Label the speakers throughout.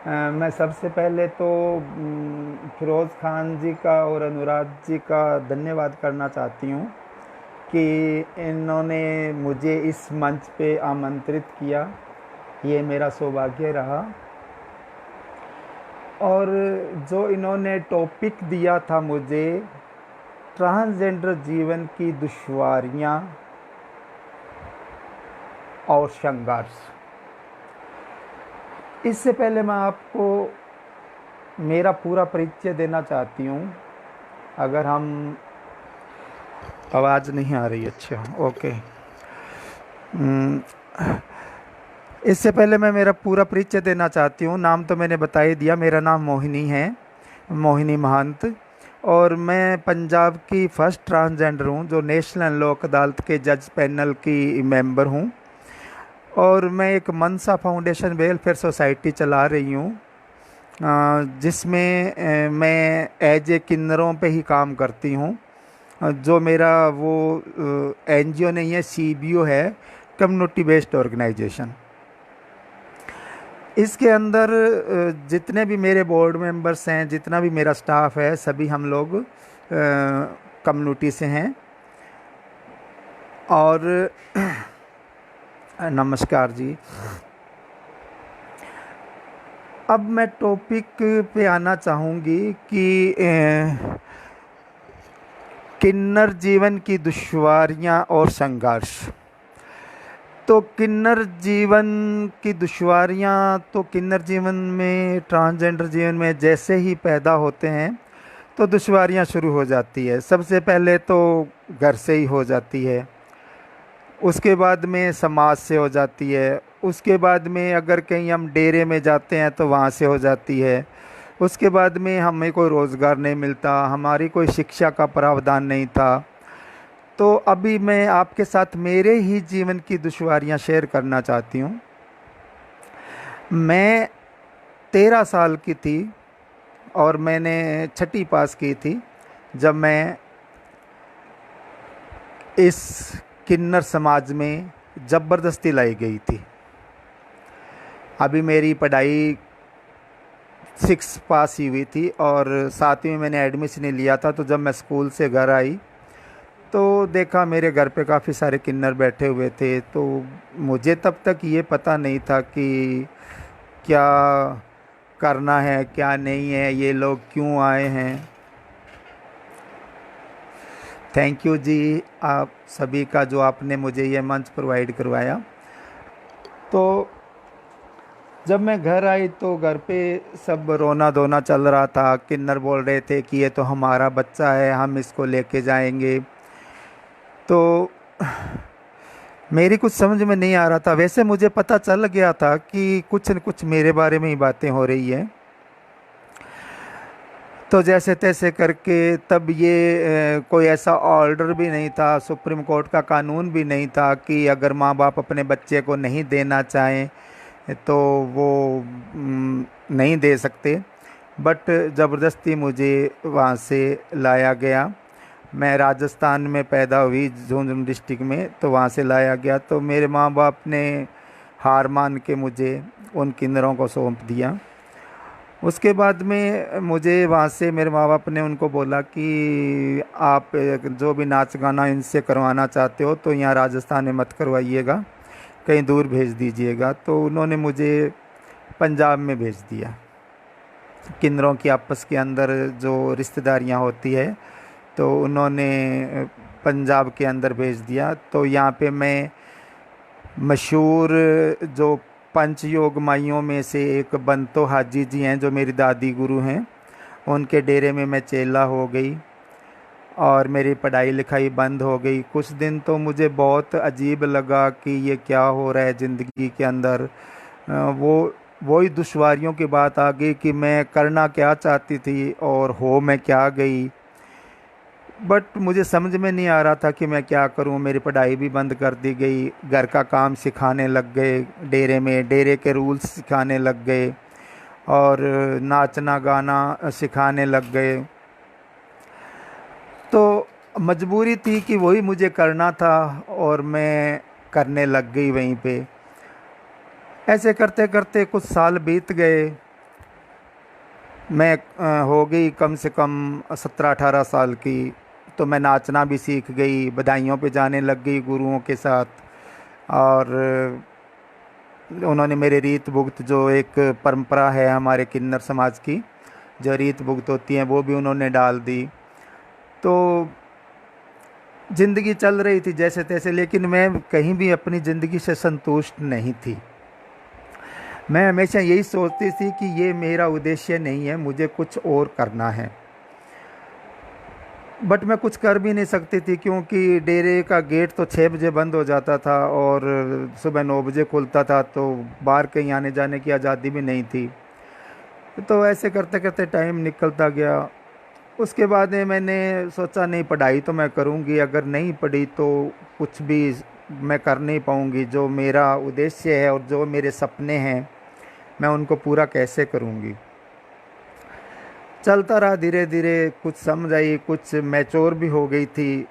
Speaker 1: मैं सबसे पहले तो फिरोज़ खान जी का और अनुराग जी का धन्यवाद करना चाहती हूँ कि इन्होंने मुझे इस मंच पे आमंत्रित किया। ये मेरा सौभाग्य रहा। और जो इन्होंने टॉपिक दिया था मुझे, ट्रांसजेंडर जीवन की दुश्वारियाँ और संघर्ष। इससे पहले मैं आपको मेरा पूरा परिचय देना चाहती हूँ। अगर हम आवाज़ नहीं आ रही, अच्छा ओके। इससे पहले मैं मेरा पूरा परिचय देना चाहती हूँ। नाम तो मैंने बता ही दिया, मेरा नाम मोहिनी है, मोहिनी महंत। और मैं पंजाब की फर्स्ट ट्रांसजेंडर हूँ जो नेशनल लोक अदालत के जज पैनल की मेंबर हूँ। और मैं एक मनसा फाउंडेशन वेलफेयर सोसाइटी चला रही हूँ, जिसमें मैं एज ए किन्नरों पे ही काम करती हूँ। जो मेरा वो एनजीओ नहीं है, सीबीओ है, कम्युनिटी बेस्ड ऑर्गेनाइजेशन। इसके अंदर जितने भी मेरे बोर्ड मेंबर्स हैं, जितना भी मेरा स्टाफ है, सभी हम लोग कम्युनिटी से हैं। और नमस्कार जी। अब मैं टॉपिक पे आना चाहूँगी कि किन्नर जीवन की दुश्वारियाँ और संघर्ष। तो किन्नर जीवन की दुश्वारियाँ तो किन्नर जीवन में, ट्रांसजेंडर जीवन में जैसे ही पैदा होते हैं तो दुश्वारियाँ शुरू हो जाती है। सबसे पहले तो घर से ही हो जाती है, उसके बाद में समाज से हो जाती है, उसके बाद में अगर कहीं हम डेरे में जाते हैं तो वहाँ से हो जाती है, उसके बाद में हमें कोई रोज़गार नहीं मिलता, हमारी कोई शिक्षा का प्रावधान नहीं था। तो अभी मैं आपके साथ मेरे ही जीवन की दुश्वारियाँ शेयर करना चाहती हूँ। मैं 13 साल की थी और मैंने छठी पास की थी जब मैं इस किन्नर समाज में ज़बरदस्ती लाई गई थी। अभी मेरी पढ़ाई 6 पास ही हुई थी और 7वीं में मैंने एडमिशन लिया था। तो जब मैं स्कूल से घर आई तो देखा मेरे घर पे काफ़ी सारे किन्नर बैठे हुए थे। तो मुझे तब तक ये पता नहीं था कि क्या करना है क्या नहीं है, ये लोग क्यों आए हैं। थैंक यू जी आप सभी का जो आपने मुझे ये मंच प्रोवाइड करवाया। तो जब मैं घर आई तो घर पे सब रोना धोना चल रहा था। किन्नर बोल रहे थे कि ये तो हमारा बच्चा है, हम इसको लेके जाएंगे। तो मेरी कुछ समझ में नहीं आ रहा था। वैसे मुझे पता चल गया था कि कुछ न कुछ मेरे बारे में ही बातें हो रही हैं। तो जैसे तैसे करके तब ये कोई ऐसा ऑर्डर भी नहीं था, सुप्रीम कोर्ट का कानून भी नहीं था कि अगर माँ बाप अपने बच्चे को नहीं देना चाहें तो वो नहीं दे सकते। बट ज़बरदस्ती मुझे वहाँ से लाया गया। मैं राजस्थान में पैदा हुई, झुंझुनू डिस्ट्रिक्ट में, तो वहाँ से लाया गया। तो मेरे माँ बाप ने हार मान के मुझे उन किन्नरों को सौंप दिया। उसके बाद में मुझे वहाँ से मेरे माँ बाप ने उनको बोला कि आप जो भी नाच गाना इनसे करवाना चाहते हो तो यहाँ राजस्थान में मत करवाइएगा, कहीं दूर भेज दीजिएगा। तो उन्होंने मुझे पंजाब में भेज दिया। किन्नरों की आपस के अंदर जो रिश्तेदारियाँ होती है तो उन्होंने पंजाब के अंदर भेज दिया। तो यहाँ पे मैं मशहूर जो पंचयोग माइयों में से एक बंतो हाजी जी हैं, जो मेरी दादी गुरु हैं, उनके डेरे में मैं चेला हो गई और मेरी पढ़ाई लिखाई बंद हो गई। कुछ दिन तो मुझे बहुत अजीब लगा कि ये क्या हो रहा है ज़िंदगी के अंदर। वही दुश्वारियों की बात आ गई कि मैं करना क्या चाहती थी और हो मैं क्या गई। बट मुझे समझ में नहीं आ रहा था कि मैं क्या करूं। मेरी पढ़ाई भी बंद कर दी गई, घर का काम सिखाने लग गए डेरे में, डेरे के रूल्स सिखाने लग गए और नाचना गाना सिखाने लग गए। तो मजबूरी थी कि वही मुझे करना था और मैं करने लग गई वहीं पे। ऐसे करते करते कुछ साल बीत गए मैं हो गई कम से कम 17-18 साल की, तो मैं नाचना भी सीख गई, बधाइयों पे जाने लग गई गुरुओं के साथ। और उन्होंने मेरे रीत भुगत, जो एक परंपरा है हमारे किन्नर समाज की, जो रीत भुगत होती हैं, वो भी उन्होंने डाल दी। तो ज़िंदगी चल रही थी जैसे तैसे, लेकिन मैं कहीं भी अपनी ज़िंदगी से संतुष्ट नहीं थी। मैं हमेशा यही सोचती थी कि ये मेरा उद्देश्य नहीं है, मुझे कुछ और करना है। बट मैं कुछ कर भी नहीं सकती थी, क्योंकि डेरे का गेट तो 6 बजे बंद हो जाता था और सुबह 9 बजे खुलता था, तो बाहर कहीं आने जाने की आज़ादी भी नहीं थी। तो ऐसे करते करते टाइम निकलता गया। उसके बाद में मैंने सोचा नहीं, पढ़ाई तो मैं करूँगी, अगर नहीं पढ़ी तो कुछ भी मैं कर नहीं पाऊँगी। जो मेरा उद्देश्य है और जो मेरे सपने हैं, मैं उनको पूरा कैसे करूँगी। चलता रहा, धीरे धीरे कुछ समझ आई, कुछ मैच्योर भी हो गई थी,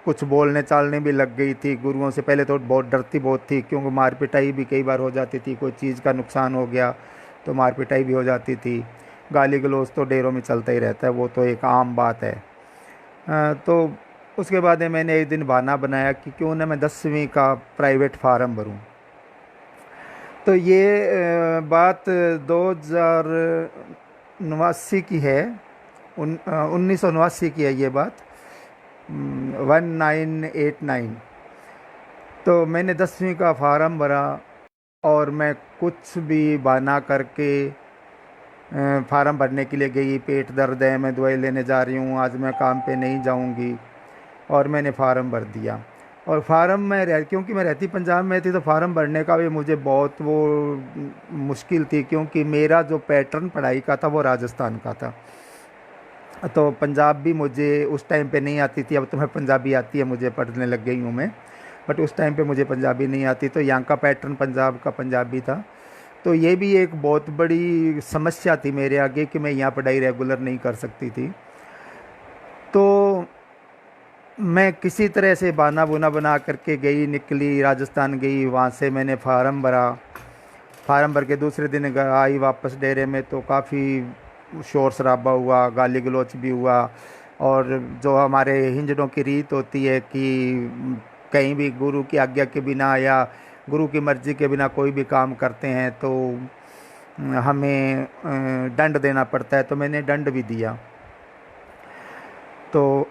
Speaker 1: कुछ बोलने चालने भी लग गई थी। गुरुओं से पहले तो बहुत डरती बहुत थी, क्योंकि मार पिटाई भी कई बार हो जाती थी। कोई चीज़ का नुकसान हो गया तो मार पिटाई भी हो जाती थी। गाली गलौज तो डेरों में चलता ही रहता है, वो तो एक आम बात है। तो उसके बाद में मैंने एक दिन बहाना बनाया कि क्यों ना मैं 10वीं का प्राइवेट फार्म भरूं। तो ये बात 2089 की है, 1989 की है ये बात, 1989। तो मैंने 10वीं का फार्म भरा और मैं कुछ भी बहाना करके फार्म भरने के लिए गई। पेट दर्द है, मैं दवाई लेने जा रही हूँ, आज मैं काम पे नहीं जाऊँगी, और मैंने फार्म भर दिया। और फार्म में क्योंकि मैं रहती पंजाब में थी, तो फार्म भरने का भी मुझे बहुत वो मुश्किल थी, क्योंकि मेरा जो पैटर्न पढ़ाई का था वो राजस्थान का था। तो पंजाब भी मुझे उस टाइम पे नहीं आती थी। अब तो मैं पंजाबी आती है मुझे, पढ़ने लग गई हूँ मैं, बट उस टाइम पे मुझे पंजाबी नहीं आती। तो यहाँ का पैटर्न पंजाब का पंजाबी था। तो ये भी एक बहुत बड़ी समस्या थी मेरे आगे कि मैं यहाँ पढ़ाई रेगुलर नहीं कर सकती थी। तो मैं किसी तरह से बहाना बुना बना करके गई, निकली, राजस्थान गई। वहाँ से मैंने फार्म भरा। फार्म भर के दूसरे दिन आई वापस डेरे में, तो काफ़ी शोर शराबा हुआ, गाली गलौच भी हुआ। और जो हमारे हिंजड़ों की रीत होती है कि कहीं भी गुरु की आज्ञा के बिना या गुरु की मर्ज़ी के बिना कोई भी काम करते हैं तो हमें दंड देना पड़ता है। तो मैंने दंड भी दिया। तो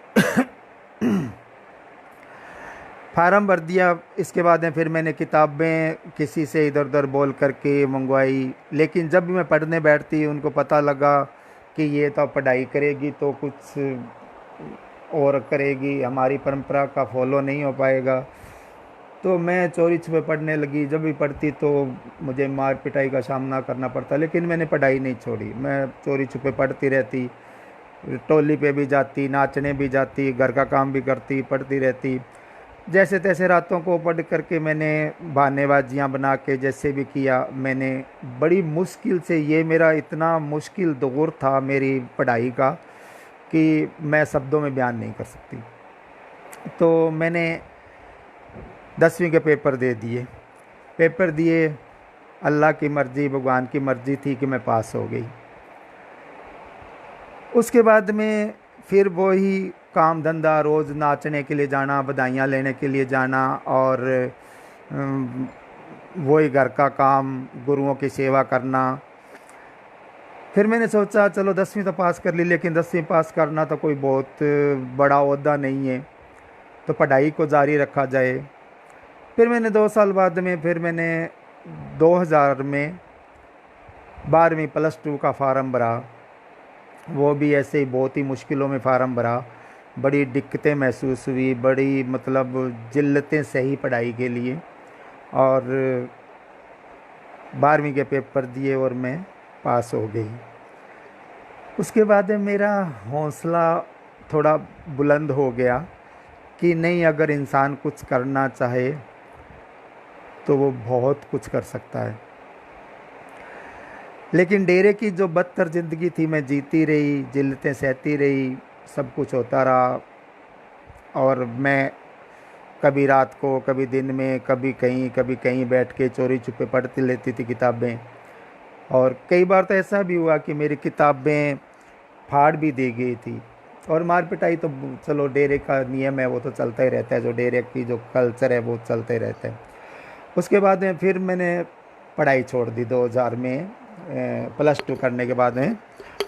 Speaker 1: फार्म भर दिया। इसके बाद में फिर मैंने किताबें किसी से इधर उधर बोल करके मंगवाई। लेकिन जब भी मैं पढ़ने बैठती, उनको पता लगा कि ये तो पढ़ाई करेगी तो कुछ और करेगी, हमारी परंपरा का फॉलो नहीं हो पाएगा। तो मैं चोरी छुपे पढ़ने लगी। जब भी पढ़ती तो मुझे मार पिटाई का सामना करना पड़ता, लेकिन मैंने पढ़ाई नहीं छोड़ी। मैं चोरी छुपे पढ़ती रहती, टोली पे भी जाती, नाचने भी जाती, घर का काम भी करती, पढ़ती रहती। जैसे तैसे रातों को पढ़ करके मैंने बहानेबाजियाँ बना के जैसे भी किया मैंने। बड़ी मुश्किल से, ये मेरा इतना मुश्किल दौर था मेरी पढ़ाई का कि मैं शब्दों में बयान नहीं कर सकती। तो मैंने 10वीं के पेपर दे दिए। पेपर दिए, अल्लाह की मर्ज़ी, भगवान की मर्ज़ी थी कि मैं पास हो गई। उसके बाद में फिर वही काम धंधा, रोज़ नाचने के लिए जाना, बधाइयाँ लेने के लिए जाना, और वही घर का काम, गुरुओं की सेवा करना। फिर मैंने सोचा चलो 10वीं तो पास कर ली, लेकिन 10वीं पास करना तो कोई बहुत बड़ा ओहदा नहीं है, तो पढ़ाई को जारी रखा जाए। फिर मैंने 2 साल बाद में फिर मैंने 2000 में 12वीं +2 का फार्म भरा। वो भी ऐसे ही बहुत ही मुश्किलों में फार्म भरा। बड़ी दिक्कतें महसूस हुई, बड़ी मतलब जिल्लतें सही पढ़ाई के लिए। और 12वीं के पेपर दिए और मैं पास हो गई। उसके बाद मेरा हौसला थोड़ा बुलंद हो गया कि नहीं, अगर इंसान कुछ करना चाहे तो वो बहुत कुछ कर सकता है। लेकिन डेरे की जो बदतर ज़िंदगी थी, मैं जीती रही, जिल्लतें सहती रही, सब कुछ होता रहा। और मैं कभी रात को, कभी दिन में, कभी कहीं बैठ के चोरी छुपे पढ़ती लेती थी किताबें। और कई बार तो ऐसा भी हुआ कि मेरी किताबें फाड़ भी दी गई थी। और मार पिटाई तो चलो डेरे का नियम है, वो तो चलता ही रहता है, जो डेरे की जो कल्चर है वो चलते रहता है। उसके बाद में फिर मैंने पढ़ाई छोड़ दी 2000 में, +2 करने के बाद में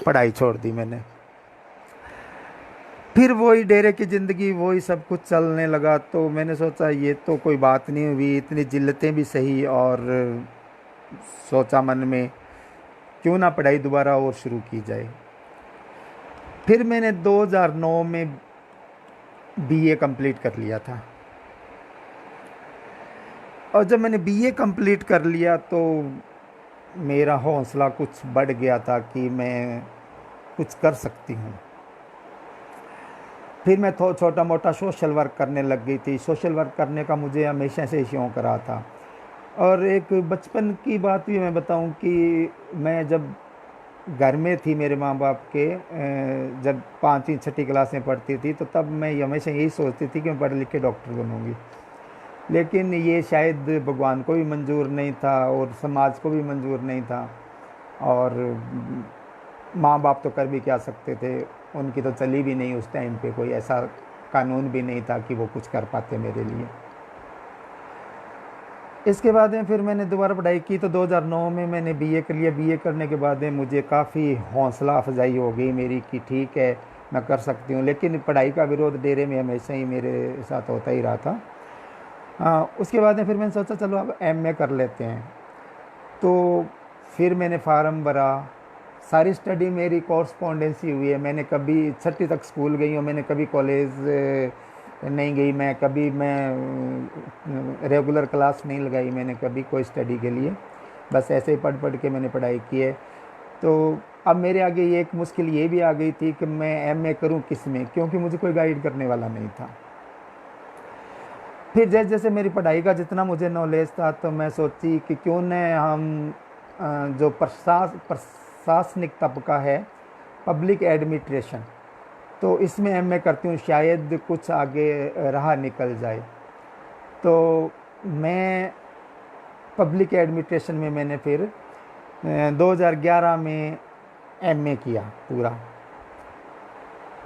Speaker 1: पढ़ाई छोड़ दी मैंने। फिर वही डेरे की ज़िंदगी, वही सब कुछ चलने लगा। तो मैंने सोचा ये तो कोई बात नहीं हुई, इतनी जिल्लतें भी सही। और सोचा मन में क्यों ना पढ़ाई दोबारा और शुरू की जाए। फिर मैंने 2009 में बीए कंप्लीट कर लिया था। और जब मैंने बीए कंप्लीट कर लिया तो मेरा हौसला कुछ बढ़ गया था कि मैं कुछ कर सकती हूँ। फिर मैं छोटा मोटा सोशल वर्क करने लग गई थी। सोशल वर्क करने का मुझे हमेशा से शौक़ रहा था। और एक बचपन की बात भी मैं बताऊं कि मैं जब घर में थी मेरे माँ बाप के, जब 5वीं 6ठी क्लास में पढ़ती थी, तो तब मैं हमेशा यही सोचती थी कि मैं पढ़ लिख के डॉक्टर बनूंगी। लेकिन ये शायद भगवान को भी मंजूर नहीं था और समाज को भी मंजूर नहीं था। और माँ बाप तो कर भी क्या सकते थे, उनकी तो चली भी नहीं उस टाइम पे, कोई ऐसा कानून भी नहीं था कि वो कुछ कर पाते मेरे लिए। इसके बाद में फिर मैंने दोबारा पढ़ाई की तो 2009 में मैंने बीए कर लिया। बीए करने के बाद में मुझे काफ़ी हौसला अफजाई हो गई मेरी कि ठीक है मैं कर सकती हूँ। लेकिन पढ़ाई का विरोध डेरे में हमेशा ही मेरे साथ होता ही रहा था। उसके बाद में फिर मैंने सोचा चलो अब एमए कर लेते हैं। तो फिर मैंने फार्म भरा। सारी स्टडी मेरी कॉरस्पॉन्डेंसी हुई है। मैंने कभी 6ठी तक स्कूल गई हूँ, मैंने कभी कॉलेज नहीं गई, मैं रेगुलर क्लास नहीं लगाई मैंने कभी कोई स्टडी के लिए। बस ऐसे ही पढ़ पढ़ के मैंने पढ़ाई की है। तो अब मेरे आगे ये एक मुश्किल ये भी आ गई थी कि मैं एमए करूं किस में, क्योंकि मुझे कोई गाइड करने वाला नहीं था। फिर जैसे जैसे मेरी पढ़ाई का जितना मुझे नॉलेज था तो मैं सोची कि क्यों न हम जो प्रशासनिक तबका है, पब्लिक एडमिनिस्ट्रेशन, तो इसमें एमए करती हूँ, शायद कुछ आगे राह निकल जाए। तो मैं पब्लिक एडमिनिस्ट्रेशन में मैंने फिर 2011 में एमए किया पूरा।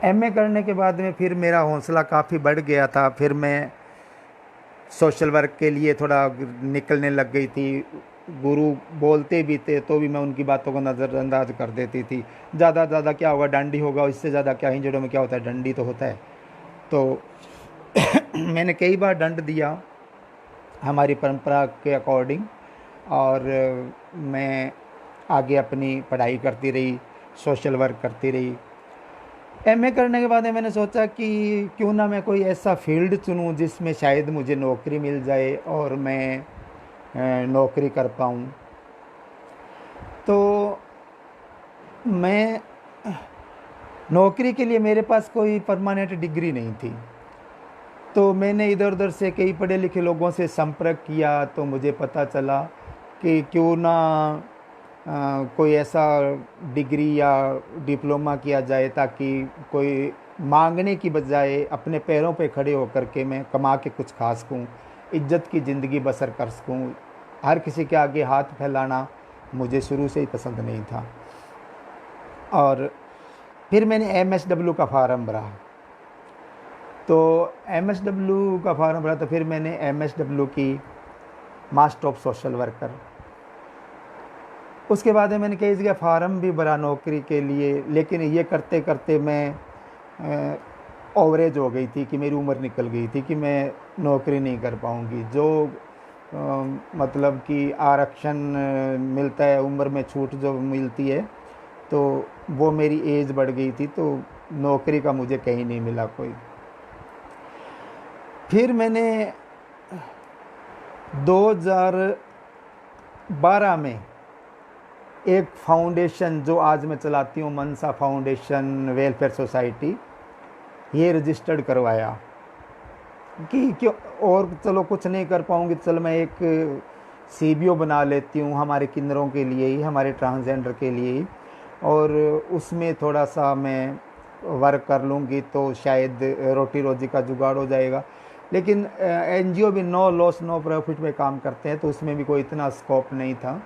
Speaker 1: एमए करने के बाद में फिर मेरा हौसला काफ़ी बढ़ गया था। फिर मैं सोशल वर्क के लिए थोड़ा निकलने लग गई थी। गुरु बोलते भी थे तो भी मैं उनकी बातों को नज़रअंदाज कर देती थी। ज़्यादा क्या होगा, डंडी होगा, इससे ज़्यादा क्या, हिंजड़ों में क्या होता है, डंडी तो होता है। तो मैंने कई बार दंड दिया हमारी परंपरा के अकॉर्डिंग। और मैं आगे अपनी पढ़ाई करती रही, सोशल वर्क करती रही। एमए करने के बाद मैंने सोचा कि क्यों ना मैं कोई ऐसा फील्ड चुनूं जिसमें शायद मुझे नौकरी मिल जाए और मैं नौकरी कर पाऊँ। तो मैं नौकरी के लिए मेरे पास कोई परमानेंट डिग्री नहीं थी। तो मैंने इधर उधर से कई पढ़े लिखे लोगों से संपर्क किया तो मुझे पता चला कि क्यों ना कोई ऐसा डिग्री या डिप्लोमा किया जाए ताकि कोई मांगने की बजाय अपने पैरों पे खड़े होकर के मैं कमा के कुछ खा सकूँ, इज्जत की ज़िंदगी बसर कर सकूँ। हर किसी के आगे हाथ फैलाना मुझे शुरू से ही पसंद नहीं था। और फिर मैंने एमएसडब्ल्यू का फार्म भरा। तो एमएसडब्ल्यू का फार्म भरा तो फिर मैंने एमएसडब्ल्यू की, मास्टर ऑफ सोशल वर्कर। उसके बाद मैंने कई जगह फार्म भी भरा नौकरी के लिए, लेकिन ये करते करते मैं ओवरेज हो गई थी कि मेरी उम्र निकल गई थी कि मैं नौकरी नहीं कर पाऊँगी। जो मतलब कि आरक्षण मिलता है, उम्र में छूट जो मिलती है, तो वो मेरी एज बढ़ गई थी, तो नौकरी का मुझे कहीं नहीं मिला कोई। फिर मैंने 2012 में एक फाउंडेशन जो आज मैं चलाती हूँ, मनसा फाउंडेशन वेलफेयर सोसाइटी, ये रजिस्टर्ड करवाया कि क्यों, और चलो कुछ नहीं कर पाऊँगी, चलो मैं एक सीबीओ बना लेती हूँ हमारे किन्नरों के लिए ही, हमारे ट्रांसजेंडर के लिए ही, और उसमें थोड़ा सा मैं वर्क कर लूँगी तो शायद रोटी रोजी का जुगाड़ हो जाएगा। लेकिन एनजीओ भी नो लॉस नो प्रॉफिट में काम करते हैं, तो उसमें भी कोई इतना स्कोप नहीं था।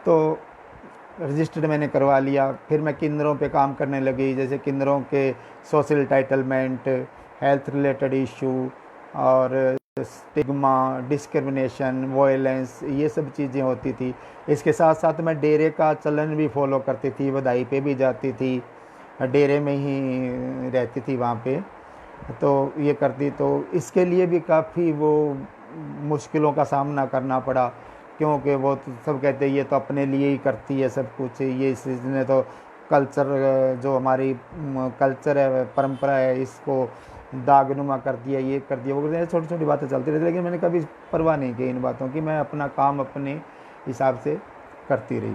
Speaker 1: तो रजिस्टर्ड मैंने करवा लिया। फिर मैं केंद्रों पे काम करने लगी, जैसे केंद्रों के social entitlement, health related issue और स्टिग्मा, डिस्क्रिमिनेशन, वायलेंस, ये सब चीज़ें होती थी। इसके साथ साथ मैं डेरे का चलन भी फॉलो करती थी, बधाई पे भी जाती थी, डेरे में ही रहती थी वहाँ पे, तो ये करती। तो इसके लिए भी काफ़ी वो मुश्किलों का सामना करना पड़ा, क्योंकि वो तो सब कहते हैं ये तो अपने लिए ही करती है सब कुछ, ये इसने तो कल्चर, जो हमारी कल्चर है, परंपरा है, इसको दागनुमा कर दिया, ये कर दिया, वो कर दिया। छोटी छोटी बातें चलती रहती, लेकिन मैंने कभी परवाह नहीं की इन बातों की। मैं अपना काम अपने हिसाब से करती रही।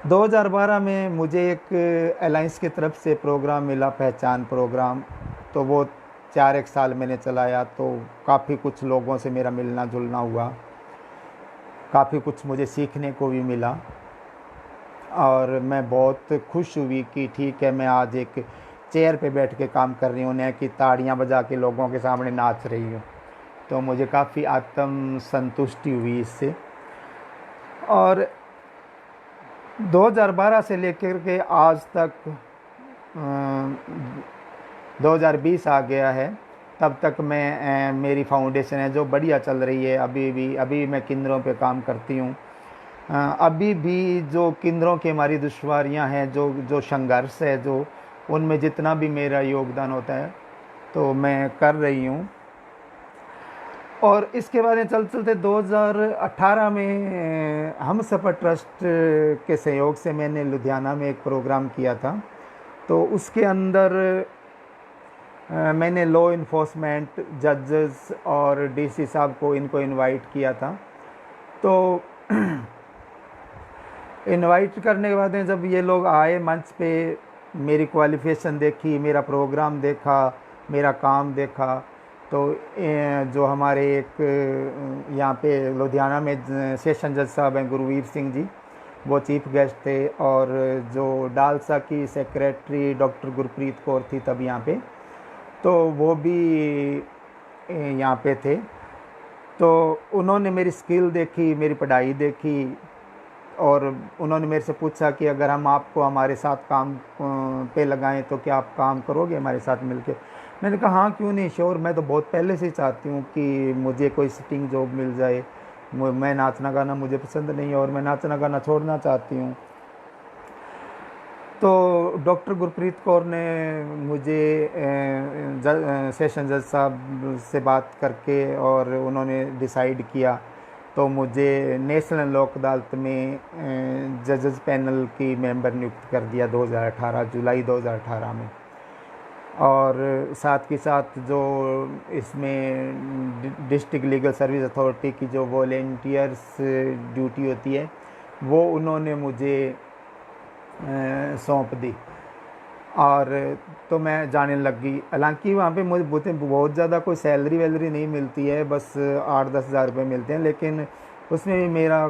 Speaker 1: 2012 में मुझे एक अलायंस की तरफ से प्रोग्राम मिला, पहचान प्रोग्राम। तो वो 4 साल मैंने चलाया, तो काफ़ी कुछ लोगों से मेरा मिलना जुलना हुआ, काफ़ी कुछ मुझे सीखने को भी मिला, और मैं बहुत खुश हुई कि ठीक है, मैं आज एक चेयर पे बैठ के काम कर रही हूँ, न कि ताड़ियाँ बजा के लोगों के सामने नाच रही हूँ। तो मुझे काफ़ी आत्म संतुष्टि हुई इससे। और 2012 से लेकर के आज तक 2020 आ गया है, तब तक मैं मेरी फाउंडेशन है जो बढ़िया चल रही है। अभी मैं केंद्रों पे काम करती हूँ। अभी भी जो केंद्रों की हमारी दुश्वारियाँ हैं, जो संघर्ष है, जो उनमें जितना भी मेरा योगदान होता है तो मैं कर रही हूँ। और इसके बाद में चलते चलते 2018 में हम सफ़र ट्रस्ट के सहयोग से मैंने लुधियाना में एक प्रोग्राम किया था। तो उसके अंदर मैंने लॉ इन्फोर्समेंट, जजेस और डीसी साहब को, इनको इनवाइट किया था। तो इनवाइट करने के बाद में जब ये लोग आए मंच पे, मेरी क्वालिफ़िकेशन देखी, मेरा प्रोग्राम देखा, मेरा काम देखा, तो जो हमारे एक यहाँ पे लुधियाना में सेशन जज साहब हैं, गुरवीर सिंह जी, वो चीफ गेस्ट थे। और जो डालसा की सेक्रेटरी डॉक्टर गुरप्रीत कौर थी तब यहाँ पे, तो वो भी यहाँ पे थे। तो उन्होंने मेरी स्किल देखी, मेरी पढ़ाई देखी, और उन्होंने मेरे से पूछा कि अगर हम आपको हमारे साथ काम पे लगाएं तो क्या आप काम करोगे हमारे साथ मिलके। मैंने कहा हाँ, क्यों नहीं, श्योर। मैं तो बहुत पहले से ही चाहती हूँ कि मुझे कोई सिटिंग जॉब मिल जाए। मैं नाचना गाना मुझे पसंद नहीं है, और मैं नाचना गाना छोड़ना चाहती हूँ। तो डॉक्टर गुरप्रीत कौर ने मुझे सेशन जज साहब से बात करके, और उन्होंने डिसाइड किया, तो मुझे नेशनल लोक अदालत में जजेस पैनल की मेंबर नियुक्त कर दिया 2018, जुलाई 2018 में। और साथ के साथ जो इसमें डिस्ट्रिक्ट लीगल सर्विस अथॉरिटी की जो वॉलेंटियर्स ड्यूटी होती है, वो उन्होंने मुझे सौंप दी, और तो मैं जाने लग गई। हालांकि वहाँ पे मुझे बहुत ज़्यादा कोई सैलरी वैलरी नहीं मिलती है, बस 8-10 हज़ार रुपये मिलते हैं, लेकिन उसमें भी मेरा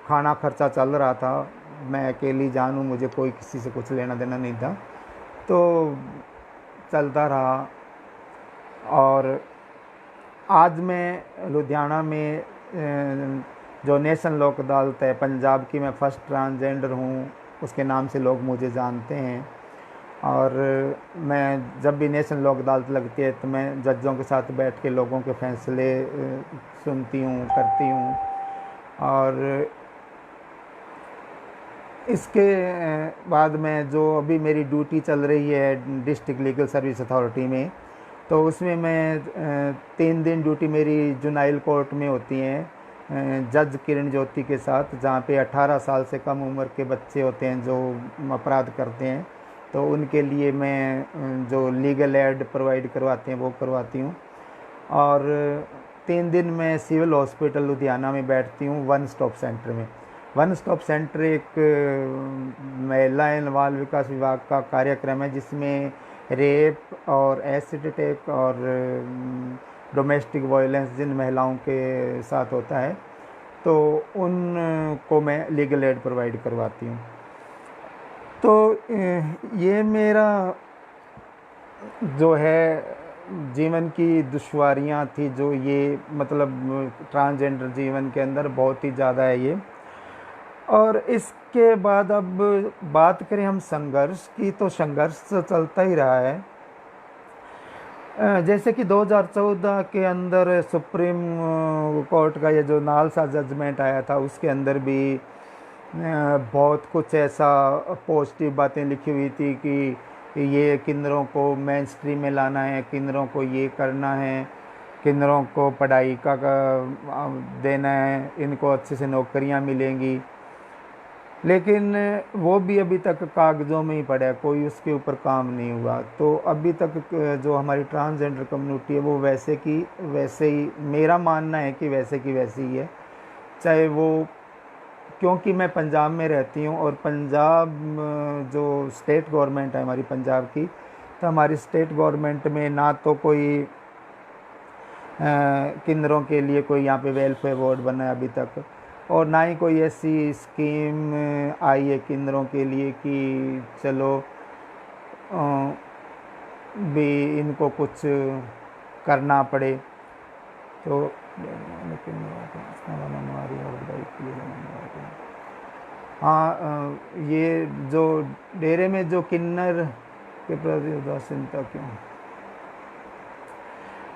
Speaker 1: खाना खर्चा चल रहा था। मैं अकेली जानूँ, मुझे कोई किसी से कुछ लेना देना नहीं था, तो चलता रहा। और आज मैं लुधियाना में जो नेशनल लोक अदालत है पंजाब की, मैं फ़र्स्ट ट्रांसजेंडर हूँ, उसके नाम से लोग मुझे जानते हैं। और मैं जब भी नेशनल लोक अदालत लगती है तो मैं जजों के साथ बैठ के लोगों के फैसले सुनती हूँ, करती हूँ। और इसके बाद में जो अभी मेरी ड्यूटी चल रही है डिस्ट्रिक्ट लीगल सर्विस अथॉरिटी में, तो उसमें मैं 3 दिन ड्यूटी मेरी जुनाइल कोर्ट में होती हैं जज किरण ज्योति के साथ, जहाँ पे 18 साल से कम उम्र के बच्चे होते हैं जो अपराध करते हैं, तो उनके लिए मैं जो लीगल एड प्रोवाइड करवाते हैं वो करवाती हूँ। और 3 दिन मैं सिविल हॉस्पिटल लुधियाना में बैठती हूँ, वन स्टॉप सेंटर में। वन स्टॉप सेंटर एक महिला एवं बाल विकास विभाग का कार्यक्रम है, जिसमें रेप और एसिड अटैक और डोमेस्टिक वायलेंस जिन महिलाओं के साथ होता है, तो उनको मैं लीगल एड प्रोवाइड करवाती हूँ। तो ये मेरा जो है जीवन की दुश्वारियाँ थी, जो ये मतलब ट्रांसजेंडर जीवन के अंदर बहुत ही ज़्यादा है ये। और इसके बाद अब बात करें हम संघर्ष की, तो संघर्ष तो चलता ही रहा है। जैसे कि 2014 के अंदर सुप्रीम कोर्ट का ये जो नालसा जजमेंट आया था, उसके अंदर भी बहुत कुछ ऐसा पॉजिटिव बातें लिखी हुई थी कि ये किन्नरों को मेन स्ट्रीम में लाना है, किन्नरों को ये करना है, किन्नरों को पढ़ाई का देना है, इनको अच्छे से नौकरियां मिलेंगी। लेकिन वो भी अभी तक कागज़ों में ही पड़ा है, कोई उसके ऊपर काम नहीं हुआ। तो अभी तक जो हमारी ट्रांसजेंडर कम्युनिटी है वो वैसे की वैसे ही, मेरा मानना है कि वैसे की वैसे ही है। चाहे वो, क्योंकि मैं पंजाब में रहती हूँ और पंजाब जो स्टेट गवर्नमेंट है हमारी पंजाब की, तो हमारी स्टेट गवर्नमेंट में ना तो कोई किन्नरों के लिए कोई यहाँ पे वेलफेयर बोर्ड बना है अभी तक, और ना ही कोई ऐसी स्कीम आई है किन्नरों के लिए कि चलो भी इनको कुछ करना पड़े। तो हाँ, ये जो डेरे में जो किन्नर के प्रति उदासीनता क्यों,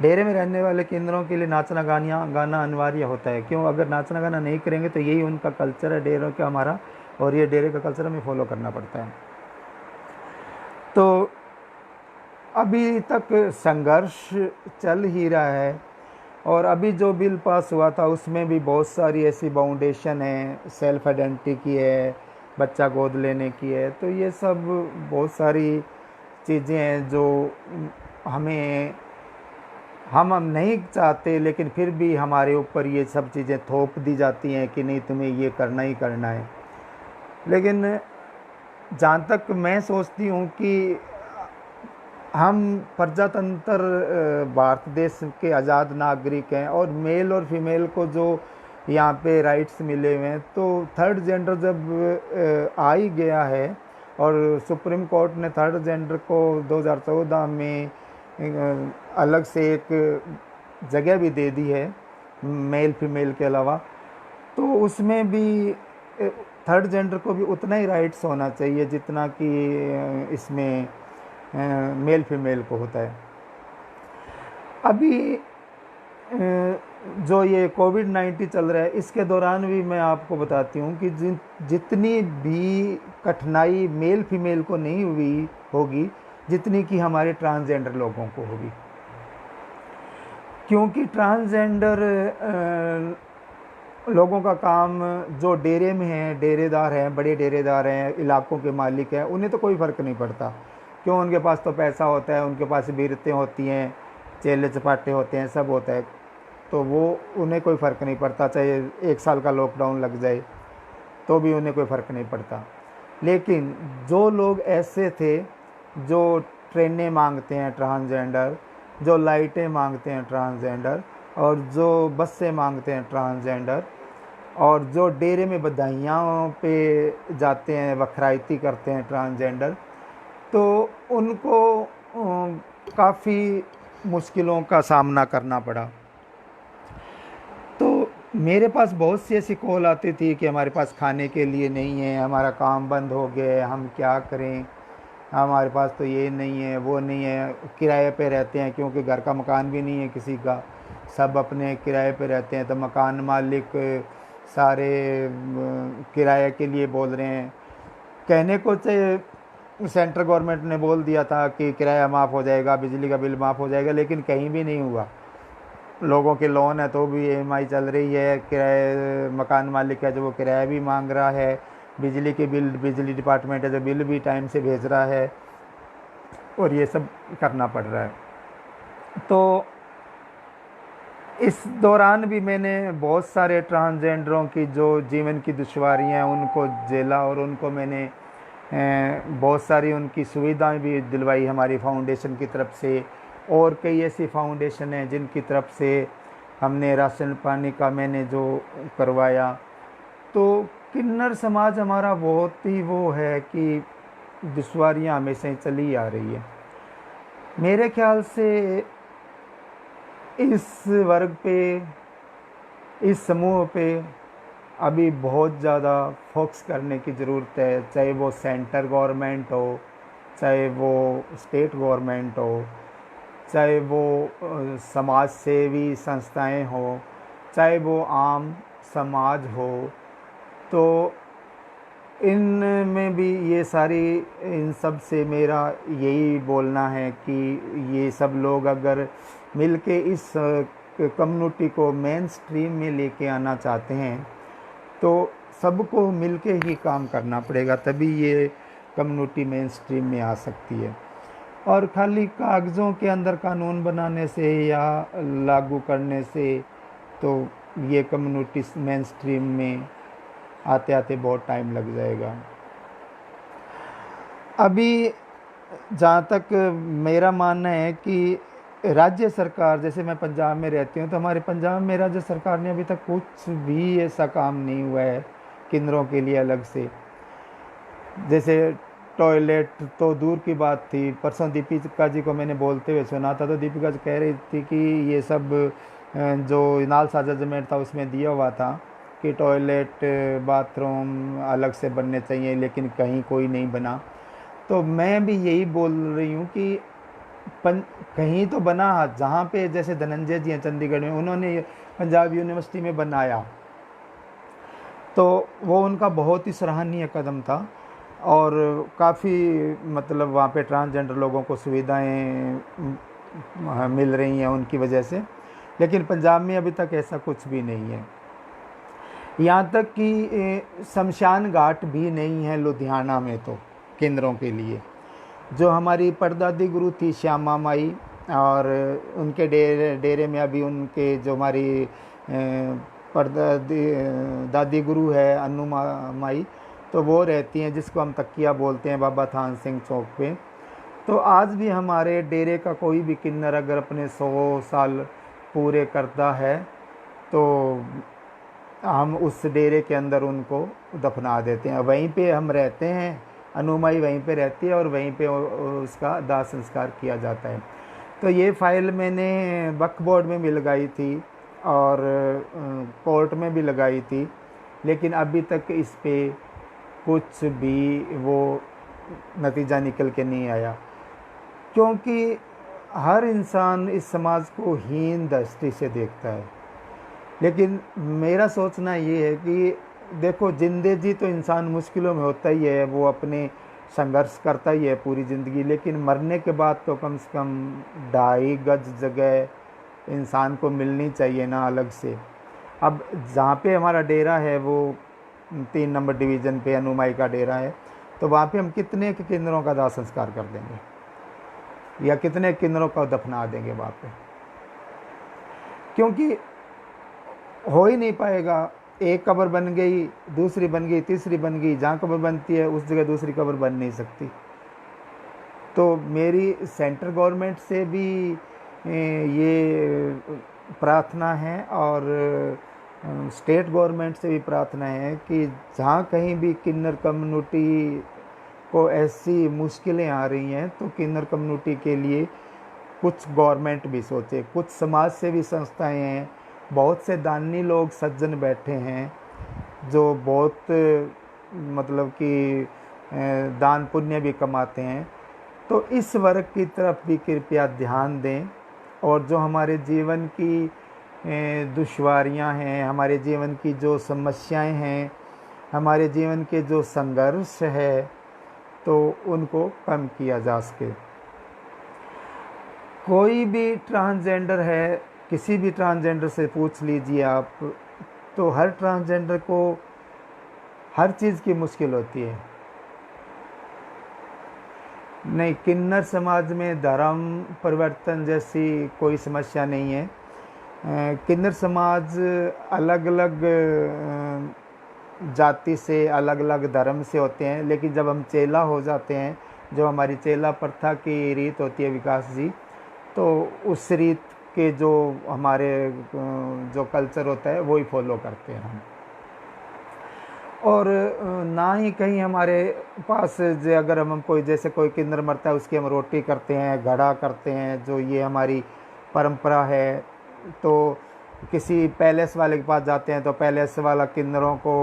Speaker 1: डेरे में रहने वाले किन्नरों के लिए नाचना गाना अनिवार्य होता है। क्यों? अगर नाचना गाना नहीं करेंगे तो यही उनका कल्चर है डेरों का हमारा, और ये डेरे का कल्चर हमें फॉलो करना पड़ता है। तो अभी तक संघर्ष चल ही रहा है, और अभी जो बिल पास हुआ था उसमें भी बहुत सारी ऐसी बाउंडेशन है, सेल्फ आइडेंटिटी की है, बच्चा गोद लेने की है। तो ये सब बहुत सारी चीज़ें हैं जो हम नहीं चाहते, लेकिन फिर भी हमारे ऊपर ये सब चीज़ें थोप दी जाती हैं कि नहीं, तुम्हें ये करना ही करना है। लेकिन जहाँ तक मैं सोचती हूँ कि हम प्रजातंत्र भारत देश के आज़ाद नागरिक हैं, और मेल और फीमेल को जो यहाँ पे राइट्स मिले हुए हैं, तो थर्ड जेंडर जब आ ही गया है, और सुप्रीम कोर्ट ने थर्ड जेंडर को 2014 में अलग से एक जगह भी दे दी है मेल फीमेल के अलावा, तो उसमें भी थर्ड जेंडर को भी उतना ही राइट्स होना चाहिए जितना कि इसमें मेल फीमेल को होता है। अभी जो ये कोविड-19 चल रहा है, इसके दौरान भी मैं आपको बताती हूँ कि जितनी भी कठिनाई मेल फीमेल को नहीं हुई होगी जितनी कि हमारे ट्रांसजेंडर लोगों को होगी। क्योंकि ट्रांसजेंडर लोगों का काम जो डेरे में हैं, डेरेदार हैं, बड़े डेरेदार हैं, इलाकों के मालिक हैं, उन्हें तो कोई फ़र्क नहीं पड़ता। क्यों? उनके पास तो पैसा होता है, उनके पास बीरतें होती हैं, चेले चपाटे होते हैं, सब होता है, तो वो उन्हें कोई फ़र्क नहीं पड़ता। चाहे 1 साल का लॉकडाउन लग जाए तो भी उन्हें कोई फ़र्क नहीं पड़ता। लेकिन जो लोग ऐसे थे जो ट्रेनें मांगते हैं ट्रांसजेंडर, जो लाइटें मांगते हैं ट्रांसजेंडर, और जो बसें मांगते हैं ट्रांसजेंडर, और जो डेरे में बधाइयों पे जाते हैं, वखराइती करते हैं ट्रांसजेंडर, तो उनको काफ़ी मुश्किलों का सामना करना पड़ा। तो मेरे पास बहुत सी ऐसी कॉल आती थी कि हमारे पास खाने के लिए नहीं है, हमारा काम बंद हो गया है, हम क्या करें, हमारे पास तो ये नहीं है, वो नहीं है, किराए पे रहते हैं, क्योंकि घर का मकान भी नहीं है किसी का, सब अपने किराए पे रहते हैं। तो मकान मालिक सारे किराए के लिए बोल रहे हैं। कहने को सेंट्रल गवर्नमेंट ने बोल दिया था कि किराया माफ़ हो जाएगा, बिजली का बिल माफ़ हो जाएगा, लेकिन कहीं भी नहीं हुआ। लोगों के लोन है तो भी EMI चल रही है, किराए मकान मालिक है जो वो किराया भी मांग रहा है, बिजली के बिल, बिजली डिपार्टमेंट है जो बिल भी टाइम से भेज रहा है, और ये सब करना पड़ रहा है। तो इस दौरान भी मैंने बहुत सारे ट्रांसजेंडरों की जो जीवन की दुश्वारियाँ हैं उनको झेला, और उनको मैंने बहुत सारी उनकी सुविधाएं भी दिलवाई हमारी फाउंडेशन की तरफ से, और कई ऐसी फाउंडेशन हैं जिनकी तरफ से हमने राशन पानी का मैंने जो करवाया। तो किन्नर समाज हमारा बहुत ही वो है कि दुश्वारियाँ हमेशा ही चली आ रही है। मेरे ख्याल से इस वर्ग पे, इस समूह पे अभी बहुत ज़्यादा फोकस करने की ज़रूरत है, चाहे वो सेंटर गवर्नमेंट हो, चाहे वो स्टेट गवर्नमेंट हो, चाहे वो समाज सेवी संस्थाएं हो, चाहे वो आम समाज हो। तो इन में भी ये सारी, इन सब से मेरा यही बोलना है कि ये सब लोग अगर मिल के इस कम्युनिटी को मेन स्ट्रीम में लेके आना चाहते हैं तो सबको मिल के ही काम करना पड़ेगा, तभी ये कम्युनिटी मेन स्ट्रीम में आ सकती है। और खाली कागज़ों के अंदर कानून बनाने से या लागू करने से तो ये कम्युनिटी मेन स्ट्रीम में आते आते बहुत टाइम लग जाएगा। अभी जहाँ तक मेरा मानना है कि राज्य सरकार, जैसे मैं पंजाब में रहती हूँ, तो हमारे पंजाब में राज्य सरकार ने अभी तक कुछ भी ऐसा काम नहीं हुआ है किन्नरों के लिए अलग से। जैसे टॉयलेट तो दूर की बात थी, परसों दीपिका जी को मैंने बोलते हुए सुना था, तो दीपिका जी कह रही थी कि ये सब जो नालसा जजमेंट था उसमें दिया हुआ था कि टॉयलेट बाथरूम अलग से बनने चाहिए, लेकिन कहीं कोई नहीं बना। तो मैं भी यही बोल रही हूँ कि कहीं तो बना, जहाँ पे जैसे धनंजय जी हैं चंडीगढ़ में, उन्होंने पंजाब यूनिवर्सिटी में बनाया, तो वो उनका बहुत ही सराहनीय कदम था और काफ़ी मतलब वहाँ पे ट्रांसजेंडर लोगों को सुविधाएं मिल रही हैं उनकी वजह से। लेकिन पंजाब में अभी तक ऐसा कुछ भी नहीं है। यहाँ तक कि शमशान घाट भी नहीं है लुधियाना में तो केंद्रों के लिए। जो हमारी परदादी गुरु थी श्यामा माई, और उनके डेरे में अभी उनके जो हमारी परदादी दादी गुरु है अन्नू माई, तो वो रहती हैं, जिसको हम तकिया बोलते हैं, बाबा थान सिंह चौक पे। तो आज भी हमारे डेरे का कोई भी किन्नर अगर अपने 100 साल पूरे करता है तो हम उस डेरे के अंदर उनको दफना देते हैं। वहीं पे हम रहते हैं, अनुमाई वहीं पे रहती है और वहीं पे उसका दाह संस्कार किया जाता है। तो ये फाइल मैंने वक्फ बोर्ड में भी लगाई थी और कोर्ट में भी लगाई थी, लेकिन अभी तक इस पे कुछ भी वो नतीजा निकल के नहीं आया, क्योंकि हर इंसान इस समाज को हीन दृष्टि से देखता है। लेकिन मेरा सोचना ये है कि देखो, जिंदे जी तो इंसान मुश्किलों में होता ही है, वो अपने संघर्ष करता ही है पूरी ज़िंदगी, लेकिन मरने के बाद तो कम से कम 2.5 गज जगह इंसान को मिलनी चाहिए ना अलग से। अब जहाँ पे हमारा डेरा है वो 3 नंबर डिवीज़न पे अनुमाई का डेरा है, तो वहाँ पे हम कितने के किन्नरों का दाह संस्कार कर देंगे या कितने किन्नरों का दफना देंगे वहाँ पे, क्योंकि हो ही नहीं पाएगा। एक कब्र बन गई, दूसरी बन गई, तीसरी बन गई, जहाँ कब्र बनती है उस जगह दूसरी कब्र बन नहीं सकती। तो मेरी सेंट्रल गवर्नमेंट से भी ये प्रार्थना है और स्टेट गवर्नमेंट से भी प्रार्थना है कि जहाँ कहीं भी किन्नर कम्युनिटी को ऐसी मुश्किलें आ रही हैं तो किन्नर कम्युनिटी के लिए कुछ गवर्नमेंट भी सोचे, कुछ समाज सेवी संस्थाएं हैं, बहुत से दानी लोग सज्जन बैठे हैं जो बहुत मतलब कि दान पुण्य भी कमाते हैं, तो इस वर्ग की तरफ भी कृपया ध्यान दें। और जो हमारे जीवन की दुश्वारियां हैं, हमारे जीवन की जो समस्याएं हैं, हमारे जीवन के जो संघर्ष है, तो उनको कम किया जा सके। कोई भी ट्रांसजेंडर है, किसी भी ट्रांसजेंडर से पूछ लीजिए आप, तो हर ट्रांसजेंडर को हर चीज़ की मुश्किल होती है। नहीं, किन्नर समाज में धर्म परिवर्तन जैसी कोई समस्या नहीं है। किन्नर समाज अलग अलग जाति से, अलग अलग धर्म से होते हैं, लेकिन जब हम चेला हो जाते हैं, जो हमारी चेला प्रथा की रीत होती है विकास जी, तो उस रीत के जो हमारे जो कल्चर होता है वो ही फॉलो करते हैं हम। और ना ही कहीं हमारे पास अगर हम कोई, जैसे कोई किन्नर मरता है उसकी हम रोटी करते हैं, घड़ा करते हैं, जो ये हमारी परंपरा है, तो किसी पैलेस वाले के पास जाते हैं तो पैलेस वाला किन्नरों को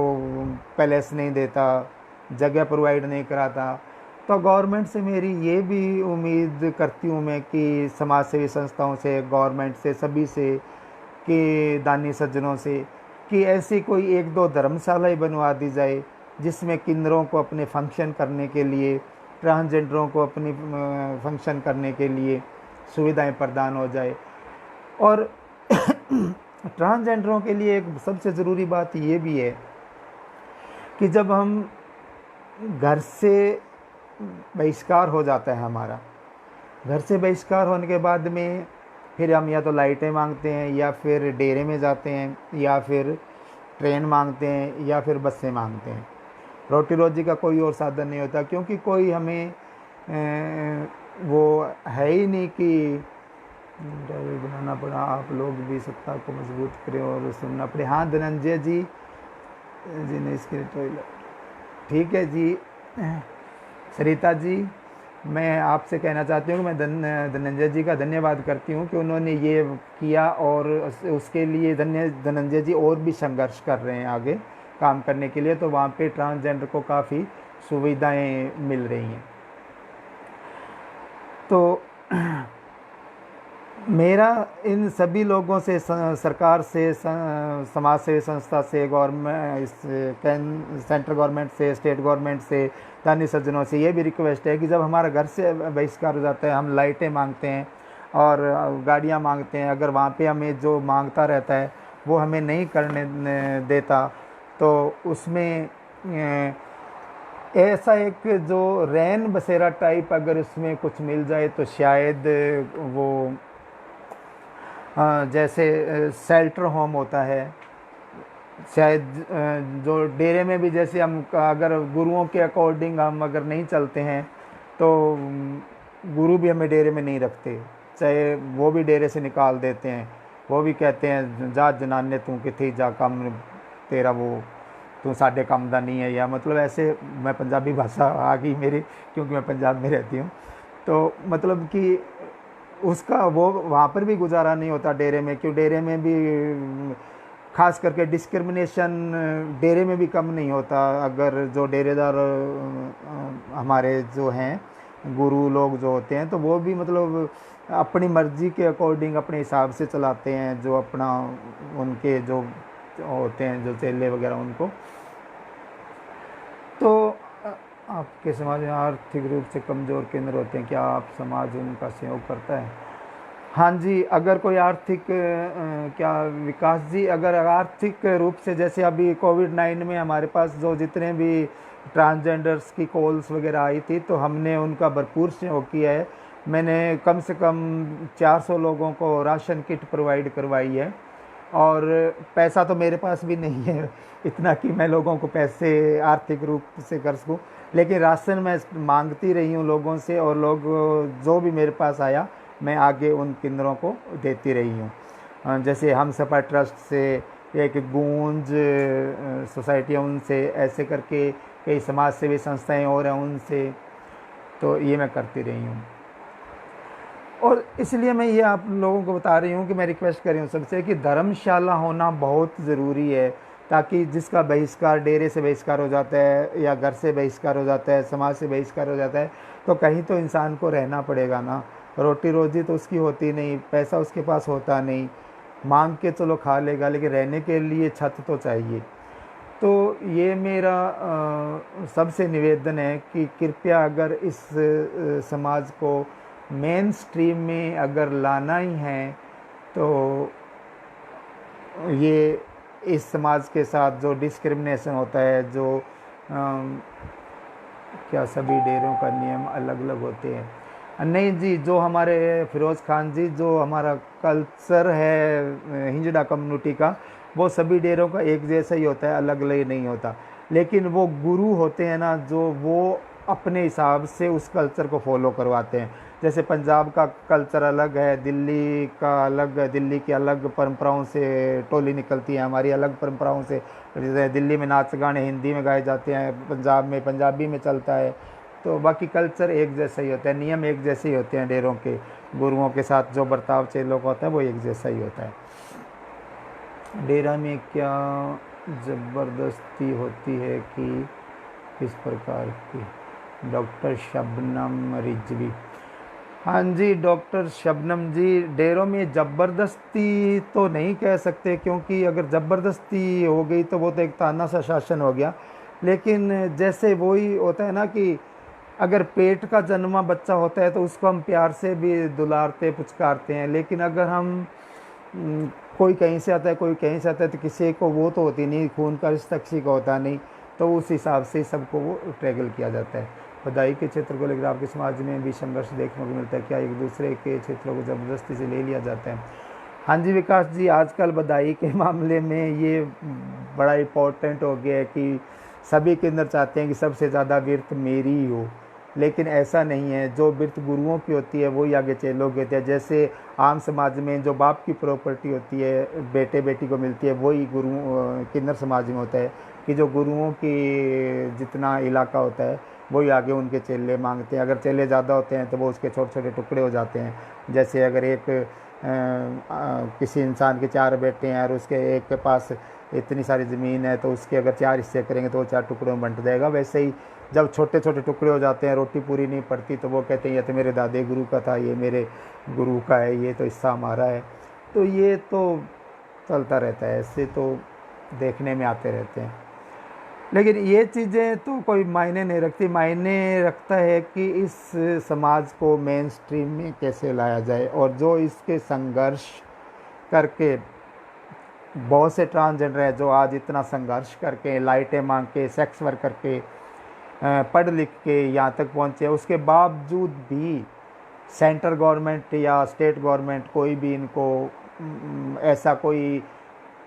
Speaker 1: पैलेस नहीं देता, जगह प्रोवाइड नहीं कराता। तो गवर्नमेंट से मेरी ये भी उम्मीद करती हूँ मैं कि समाज सेवी संस्थाओं से, गवर्नमेंट से, सभी से, कि दानी सज्जनों से, कि ऐसी कोई एक दो धर्मशालाएँ बनवा दी जाए जिसमें किन्नरों को अपने फंक्शन करने के लिए, ट्रांसजेंडरों को अपनी फंक्शन करने के लिए सुविधाएं प्रदान हो जाए। और ट्रांसजेंडरों के लिए एक सबसे ज़रूरी बात ये भी है कि जब हम घर से बहिष्कार हो जाता है हमारा, घर से बहिष्कार होने के बाद में फिर हम या तो लाइटें मांगते हैं, या फिर डेरे में जाते हैं, या फिर ट्रेन मांगते हैं, या फिर बसें मांगते हैं। रोटी रोजी का कोई और साधन नहीं होता, क्योंकि कोई हमें वो है ही नहीं कि बनाना पड़ा। आप लोग भी सत्ता को मजबूत करें और सुनना पड़े। हाँ धनंजय जी ने इसके टॉयलेट, ठीक है जी। सरिता जी, मैं आपसे कहना चाहती हूँ कि मैं धनंजय जी का धन्यवाद करती हूँ कि उन्होंने ये किया, और उसके लिए धनंजय जी और भी संघर्ष कर रहे हैं आगे काम करने के लिए। तो वहाँ पे ट्रांसजेंडर को काफ़ी सुविधाएं मिल रही हैं। तो मेरा इन सभी लोगों से, सरकार से, समाज सेवी संस्था से, गवर्नमेंट, सेंट्रल गवर्नमेंट से, स्टेट गवर्नमेंट से, दानी सज्जनों से ये भी रिक्वेस्ट है कि जब हमारा घर से बहिष्कार हो जाता है, हम लाइटें मांगते हैं और गाड़ियां मांगते हैं, अगर वहाँ पे हमें जो मांगता रहता है वो हमें नहीं करने देता, तो उसमें ऐसा एक जो रैन बसेरा टाइप अगर उसमें कुछ मिल जाए तो शायद वो जैसे शेल्टर होम होता है, शायद जो डेरे में भी, जैसे हम अगर गुरुओं के अकॉर्डिंग हम अगर नहीं चलते हैं तो गुरु भी हमें डेरे में नहीं रखते, चाहे वो भी डेरे से निकाल देते हैं। वो भी कहते हैं जा जनाने तू किथे जा कम तेरा वो तू साढ़े कम दा नहीं है, या मतलब ऐसे, मैं पंजाबी भाषा आ गई मेरी क्योंकि मैं पंजाब में रहती हूँ। तो मतलब कि उसका वो वहाँ पर भी गुजारा नहीं होता डेरे में, क्यों डेरे में भी खास करके डिस्क्रिमिनेशन डेरे में भी कम नहीं होता। अगर जो डेरेदार हमारे जो हैं गुरु लोग जो होते हैं, तो वो भी मतलब अपनी मर्जी के अकॉर्डिंग अपने हिसाब से चलाते हैं, जो अपना उनके जो होते हैं जो चेले वगैरह उनको। तो आपके समाज में आर्थिक रूप से कमज़ोर केंद्र होते हैं, क्या आप समाज उनका सहयोग करता है? हाँ जी, अगर कोई आर्थिक क्या विकास जी, अगर आर्थिक रूप से, जैसे अभी कोविड-19 में हमारे पास जो जितने भी ट्रांसजेंडर्स की कॉल्स वगैरह आई थी, तो हमने उनका भरपूर सहयोग किया है। मैंने कम से कम 400 लोगों को राशन किट प्रोवाइड करवाई है, और पैसा तो मेरे पास भी नहीं है इतना कि मैं लोगों को पैसे आर्थिक रूप से कर सकूं, लेकिन राशन मैं मांगती रही हूं लोगों से, और लोग जो भी मेरे पास आया मैं आगे उन केंद्रों को देती रही हूं। जैसे हम सपा ट्रस्ट से, एक गूंज सोसाइटी है उनसे, ऐसे करके कई समाज सेवी संस्थाएं और हैं उनसे, तो ये मैं करती रही हूँ। और इसलिए मैं ये आप लोगों को बता रही हूँ कि मैं रिक्वेस्ट कर रही हूँ सबसे कि धर्मशाला होना बहुत ज़रूरी है, ताकि जिसका बहिष्कार, डेरे से बहिष्कार हो जाता है, या घर से बहिष्कार हो जाता है, समाज से बहिष्कार हो जाता है, तो कहीं तो इंसान को रहना पड़ेगा ना। रोटी रोजी तो उसकी होती नहीं, पैसा उसके पास होता नहीं, मांग के चलो खा लेगा, लेकिन रहने के लिए छत तो चाहिए। तो ये मेरा सबसे निवेदन है कि कृपया अगर इस समाज को मेन स्ट्रीम में अगर लाना ही है, तो ये इस समाज के साथ जो डिस्क्रिमिनेशन होता है, जो क्या सभी डेरों का नियम अलग अलग होते हैं? नहीं जी, जो हमारे फिरोज़ खान जी, जो हमारा कल्चर है हिंजड़ा कम्युनिटी का, वो सभी डेरों का एक जैसा ही होता है, अलग अलग नहीं होता। लेकिन वो गुरु होते हैं ना, जो वो अपने हिसाब से उस कल्चर को फॉलो करवाते हैं। जैसे पंजाब का कल्चर अलग है, दिल्ली का अलग है, दिल्ली की अलग परंपराओं से टोली निकलती है, हमारी अलग परंपराओं से। जैसे दिल्ली में नाच गाने हिंदी में गाए जाते हैं, पंजाब में पंजाबी में चलता है, तो बाकी कल्चर एक जैसा ही होता है, नियम एक जैसे ही होते हैं डेरों के। गुरुओं के साथ जो बर्ताव चेलों का होता है वो एक जैसा ही होता है। डेरा में क्या ज़बरदस्ती होती है कि किस प्रकार की? डॉक्टर शबनम रिजवी। हाँ जी डॉक्टर शबनम जी, डेरों में ज़बरदस्ती तो नहीं कह सकते, क्योंकि अगर ज़बरदस्ती हो गई तो वो तो एक तानाशाह शासन हो गया। लेकिन जैसे वही होता है ना कि अगर पेट का जन्मा बच्चा होता है तो उसको हम प्यार से भी दुलारते पुचकारते हैं, लेकिन अगर हम कोई कहीं से आता है कोई कहीं से आता है तो किसी को वो तो होती नहीं, खून का रिश्ता किसी का होता नहीं, तो उस हिसाब से सबको वो ट्रैगल किया जाता है। बधाई के क्षेत्र को लेकर आपके समाज में भी संघर्ष देखने को मिलता है क्या? एक दूसरे के क्षेत्रों को ज़बरदस्ती से ले लिया जाता है? हाँ जी विकास जी, आजकल बधाई के मामले में ये बड़ा इम्पोर्टेंट हो गया है कि सभी के अंदर चाहते हैं कि सबसे ज़्यादा विर्त मेरी ही हो, लेकिन ऐसा नहीं है। जो विर्त गुरुओं की होती है वही आगे चेलों की होती है। जैसे आम समाज में जो बाप की प्रॉपर्टी होती है बेटे बेटी को मिलती है, वही गुरु किन्नर समाज में होता है कि जो गुरुओं की जितना इलाका होता है वही आगे उनके चेले मांगते हैं। अगर चेले ज़्यादा होते हैं तो वो उसके छोटे छोटे टुकड़े हो जाते हैं। जैसे अगर किसी इंसान के 4 बेटे हैं और उसके एक के पास इतनी सारी ज़मीन है तो उसके अगर 4 हिस्से करेंगे तो वो 4 टुकड़ों में बंट जाएगा। वैसे ही जब छोटे छोटे टुकड़े हो जाते हैं, रोटी पूरी नहीं पड़ती, तो वो कहते हैं ये तो मेरे दादे गुरु का था, ये मेरे गुरु का है, ये तो हिस्सा हमारा है। तो ये तो चलता रहता है, ऐसे तो देखने में आते रहते हैं। लेकिन ये चीज़ें तो कोई मायने नहीं रखती। मायने रखता है कि इस समाज को मेन स्ट्रीम में कैसे लाया जाए, और जो इसके संघर्ष करके बहुत से ट्रांसजेंडर हैं जो आज इतना संघर्ष करके लाइटें मांग के सेक्स वर्क करके पढ़ लिख के यहाँ तक पहुँचे, उसके बावजूद भी सेंट्रल गवर्नमेंट या स्टेट गवर्नमेंट कोई भी इनको ऐसा कोई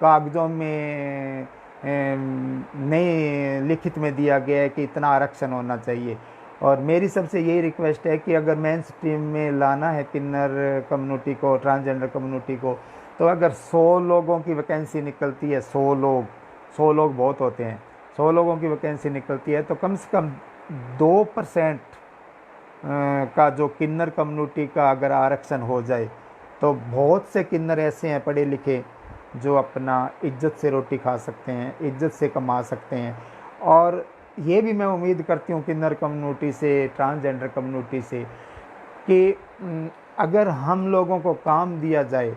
Speaker 1: कागज़ों में नहीं लिखित में दिया गया है कि इतना आरक्षण होना चाहिए। और मेरी सबसे यही रिक्वेस्ट है कि अगर मेन स्ट्रीम में लाना है किन्नर कम्युनिटी को, ट्रांसजेंडर कम्युनिटी को, तो अगर 100 लोगों की वैकेंसी निकलती है, 100 लोग बहुत होते हैं, 100 लोगों की वैकेंसी निकलती है तो कम से कम 2% का जो किन्नर कम्युनिटी का अगर आरक्षण हो जाए तो बहुत से किन्नर ऐसे हैं पढ़े लिखे जो अपना इज्जत से रोटी खा सकते हैं, इज्जत से कमा सकते हैं। और ये भी मैं उम्मीद करती हूँ किन्नर कम्युनिटी से, ट्रांसजेंडर कम्युनिटी से, कि अगर हम लोगों को काम दिया जाए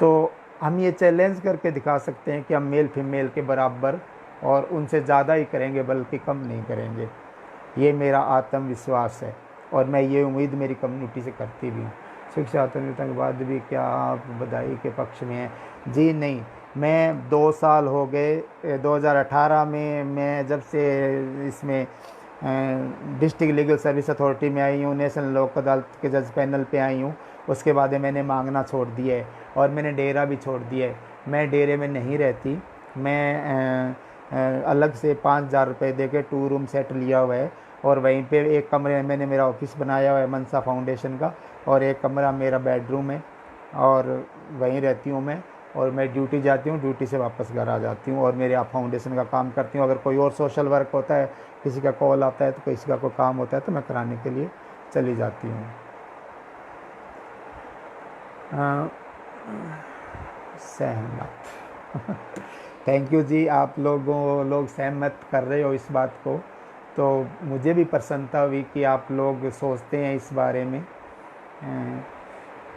Speaker 1: तो हम ये चैलेंज करके दिखा सकते हैं कि हम मेल फीमेल के बराबर और उनसे ज़्यादा ही करेंगे, बल्कि कम नहीं करेंगे। ये मेरा आत्मविश्वास है और मैं ये उम्मीद मेरी कम्युनिटी से करती भी हूँ। शिक्षा आत्मनिर्भरता के बाद भी क्या आप बधाई के पक्ष में हैं? जी नहीं, मैं 2 साल हो गए, 2018 में मैं जब से इसमें डिस्ट्रिक्ट लीगल सर्विस अथॉरिटी में आई हूँ, नेशनल लोक अदालत के जज पैनल पे आई हूँ, उसके बाद मैंने मांगना छोड़ दिया है और मैंने डेरा भी छोड़ दिया है। मैं डेरे में नहीं रहती, मैं अलग से 5,000 रुपये दे के 2 रूम सेट लिया हुआ है और वहीं पे एक कमरे में मैंने मेरा ऑफिस बनाया हुआ है मनसा फाउंडेशन का, और एक कमरा मेरा बेडरूम है और वहीं रहती हूँ मैं। और मैं ड्यूटी जाती हूँ, ड्यूटी से वापस घर आ जाती हूँ और मेरे आप फाउंडेशन का काम करती हूँ। अगर कोई और सोशल वर्क होता है, किसी का कॉल आता है, तो किसी का कोई काम होता है तो मैं कराने के लिए चली जाती हूँ। सहमत। थैंक यू जी, आप लोग सहमत कर रहे हो इस बात को, तो मुझे भी प्रसन्नता हुई कि आप लोग सोचते हैं इस बारे में।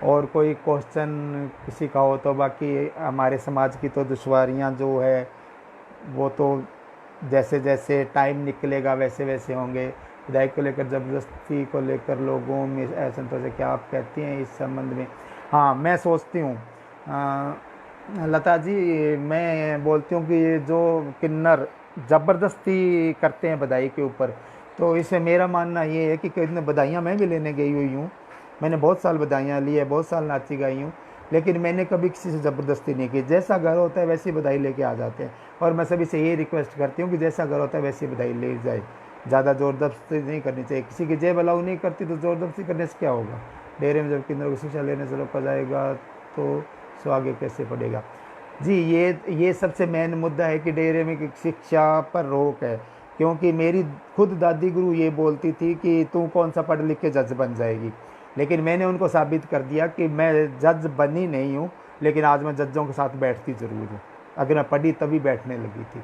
Speaker 1: और कोई क्वेश्चन किसी का हो तो? बाकी हमारे समाज की तो दुश्वारियाँ जो है वो तो जैसे जैसे टाइम निकलेगा वैसे वैसे होंगे। विधायी को लेकर ज़बरदस्ती को लेकर लोगों में असंतोष है, क्या आप कहती हैं इस संबंध में? हाँ, मैं सोचती हूँ लता जी, मैं बोलती हूँ कि जो किन्नर ज़बरदस्ती करते हैं बधाई के ऊपर, तो इसमें मेरा मानना ये है कि कितने बधाइयाँ मैं भी लेने गई हुई हूँ, मैंने बहुत साल बधाइयाँ ली है, बहुत साल नाची गाई हूँ, लेकिन मैंने कभी किसी से ज़बरदस्ती नहीं की। जैसा घर होता है वैसी बधाई लेके आ जाते हैं और मैं सभी से ये रिक्वेस्ट करती हूँ कि जैसा घर होता है वैसी बधाई ले जाए, ज़्यादा ज़बरदस्ती नहीं करनी चाहिए। किसी की जेब अलाउ नहीं करती तो ज़बरदस्ती करने से क्या होगा? डेरे में जब किन्नरों को शिक्षा लेने से रोका जाएगा तो सो आगे कैसे पड़ेगा? जी, ये सबसे मेन मुद्दा है कि डेरे में शिक्षा पर रोक है, क्योंकि मेरी खुद दादी गुरु ये बोलती थी कि तू कौन सा पढ़ लिख के जज बन जाएगी, लेकिन मैंने उनको साबित कर दिया कि मैं जज बनी नहीं हूँ, लेकिन आज मैं जज्जों के साथ बैठती ज़रूर हूँ। अगर मैं पढ़ी तभी बैठने लगी थी।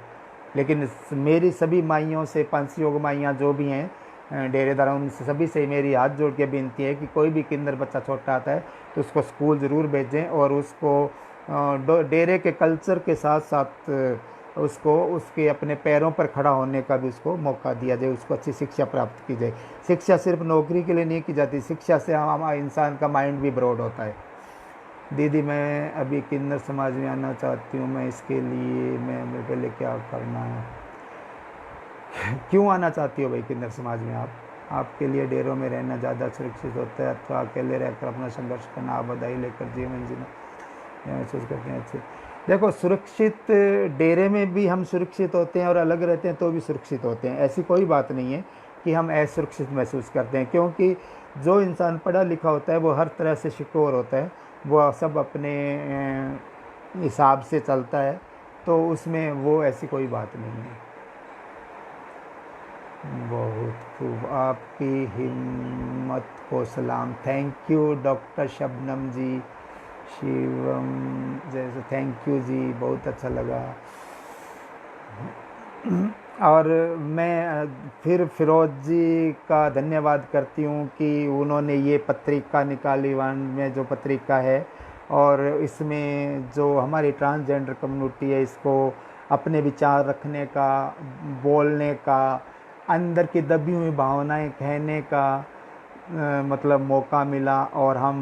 Speaker 1: लेकिन मेरी सभी माइयों से, पंच योग माइयाँ जो भी हैं डेरेदार, उन सभी से मेरी हाथ जोड़ के विनती है कि कोई भी किन्नर बच्चा छोटा आता है तो उसको स्कूल ज़रूर भेजें और उसको डेरे के कल्चर के साथ साथ उसको उसके अपने पैरों पर खड़ा होने का भी उसको मौका दिया जाए, उसको अच्छी शिक्षा प्राप्त की जाए। शिक्षा सिर्फ नौकरी के लिए नहीं की जाती, शिक्षा से हमारा इंसान का माइंड भी ब्रॉड होता है। दीदी मैं अभी किन्नर समाज में आना चाहती हूँ, मैं इसके लिए मैं पहले क्या करना है? क्यों आना चाहती हो भाई किन्नर समाज में आप? आपके लिए डेरों में रहना ज़्यादा सुरक्षित होता है अथवा अकेले रहकर अपना संघर्ष करना, आप बधाई लेकर जीवन जीना महसूस करते हैं? अच्छे देखो, सुरक्षित डेरे में भी हम सुरक्षित होते हैं और अलग रहते हैं तो भी सुरक्षित होते हैं। ऐसी कोई बात नहीं है कि हम असुरक्षित महसूस करते हैं, क्योंकि जो इंसान पढ़ा लिखा होता है वो हर तरह से सिक्योर होता है, वो सब अपने हिसाब से चलता है, तो उसमें वो ऐसी कोई बात नहीं है। बहुत खूब, आपकी हिम्मत को सलाम। थैंक यू डॉक्टर शबनम जी, शिवम जैसे, थैंक यू जी, बहुत अच्छा लगा। और मैं फिर फिरोज जी का धन्यवाद करती हूँ कि उन्होंने ये पत्रिका निकाली, वन में जो पत्रिका है, और इसमें जो हमारी ट्रांसजेंडर कम्युनिटी है इसको अपने विचार रखने का, बोलने का, अंदर की दबी हुई भावनाएं कहने का मतलब मौका मिला और हम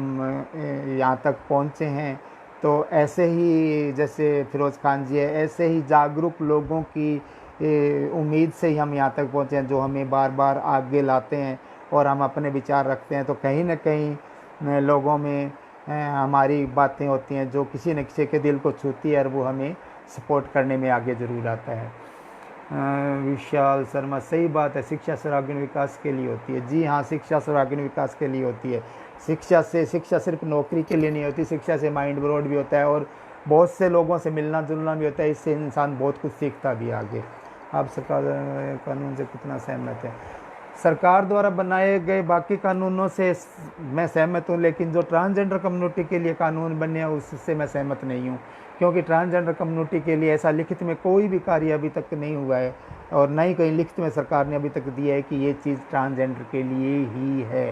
Speaker 1: यहाँ तक पहुँचे हैं। तो ऐसे ही जैसे फिरोज़ खान जी है, ऐसे ही जागरूक लोगों की उम्मीद से ही हम यहाँ तक पहुँचे हैं, जो हमें बार बार आगे लाते हैं और हम अपने विचार रखते हैं। तो कहीं ना कहीं लोगों में हमारी बातें होती हैं जो किसी न किसी के दिल को छूती है और वो हमें सपोर्ट करने में आगे ज़रूर आता है। विशाल शर्मा, सही बात है, शिक्षा सर्वांगीण विकास के लिए होती है। जी हाँ, शिक्षा सर्वांगीण विकास के लिए होती है। शिक्षा सिर्फ नौकरी के लिए नहीं होती, शिक्षा से माइंड ब्रॉड भी होता है और बहुत से लोगों से मिलना जुलना भी होता है, इससे इंसान बहुत कुछ सीखता भी आगे। आप सरकार कानून से कितना सहमत है? सरकार द्वारा बनाए गए बाकी कानूनों से मैं सहमत हूँ, लेकिन जो ट्रांसजेंडर कम्युनिटी के लिए कानून बने हैं उससे मैं सहमत नहीं हूँ, क्योंकि ट्रांसजेंडर कम्युनिटी के लिए ऐसा लिखित में कोई भी कार्य अभी तक नहीं हुआ है और न ही कहीं लिखित में सरकार ने अभी तक दिया है कि ये चीज़ ट्रांसजेंडर के लिए ही है।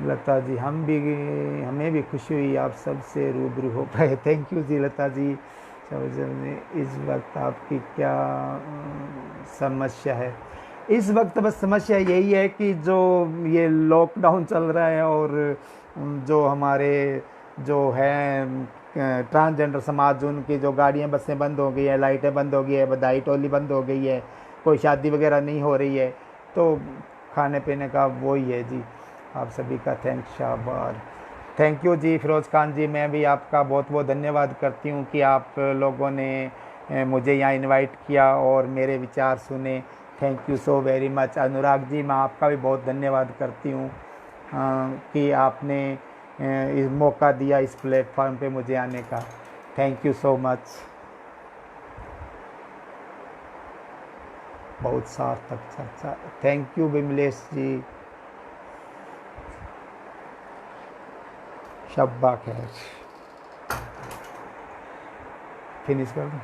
Speaker 1: लता जी, हमें भी खुशी हुई आप सबसे रूबरू हो पाए। थैंक यू जी लता जी। इस वक्त आपकी क्या समस्या है? इस वक्त बस समस्या यही है कि जो ये लॉकडाउन चल रहा है और जो हमारे जो है ट्रांसजेंडर समाज, उनकी जो गाड़ियाँ बसें बंद हो गई है, लाइटें बंद हो गई है, बधाई टोली बंद हो गई है, कोई शादी वगैरह नहीं हो रही है, तो खाने पीने का वही है जी। आप सभी का थैंक्स शाबार। थैंक यू जी फिरोज़ खान जी, मैं भी आपका बहुत बहुत धन्यवाद करती हूँ कि आप लोगों ने मुझे यहाँ इनवाइट किया और मेरे विचार सुने। Thank you so very much. Anurag ji, मैं आपका भी बहुत धन्यवाद करती हूँ कि आपने इस मौका दिया इस प्लेटफॉर्म पे मुझे आने का। Thank you so much. बहुत सार्थक चर्चा। थैंक यू विमलेश जी। शब्बा खैर, फिनिश कर दूँ।